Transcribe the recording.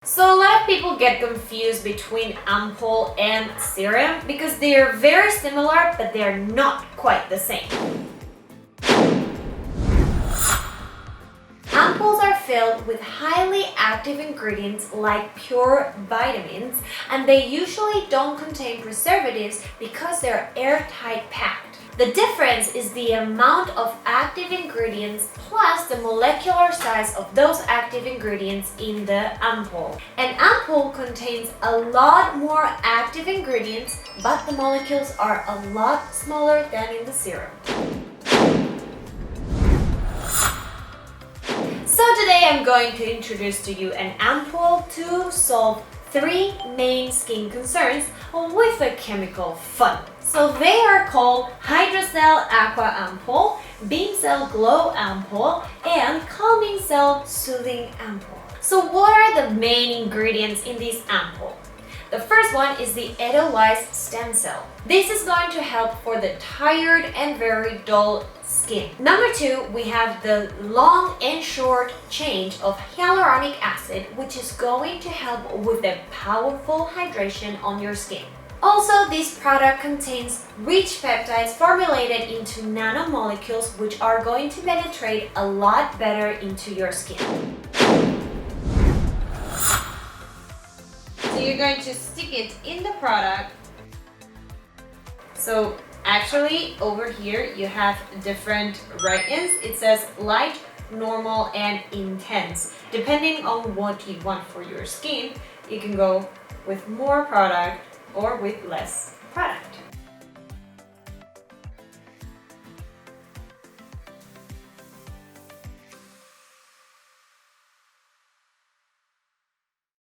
So a lot of people get confused between Ampoule and SERUM because they are very similar, but they are not quite the same. Ampoules are filled with highly active ingredients like pure vitamins, and they usually don't contain preservatives because they're airtight packed. The difference is the amount of active ingredients plus the molecular size of those active ingredients in the ampoule. An ampoule contains a lot more active ingredients, but the molecules are a lot smaller than in the serum. So today I'm going to introduce to you an ampoule to solve 3 main skin concerns with a chemical fun. So they are called Hydracell Aqua Ampoule, Beamcell Glow Ampoule, and Calming Cell Soothing Ampoule. So what are the main ingredients in this ampoule? The first one is the Edelweiss stem cell. This is going to help for the tired and very dull skin. Number 2, we have the long and short chain of hyaluronic acid, which is going to help with the powerful hydration on your skin. Also, this product contains rich peptides formulated into nanomolecules, which are going to penetrate a lot better into your skin. So you're going to stick it in the product. So actually over here you have different ratings. It says light, normal, and intense. Depending on what you want for your skin, you can go with more product or with less.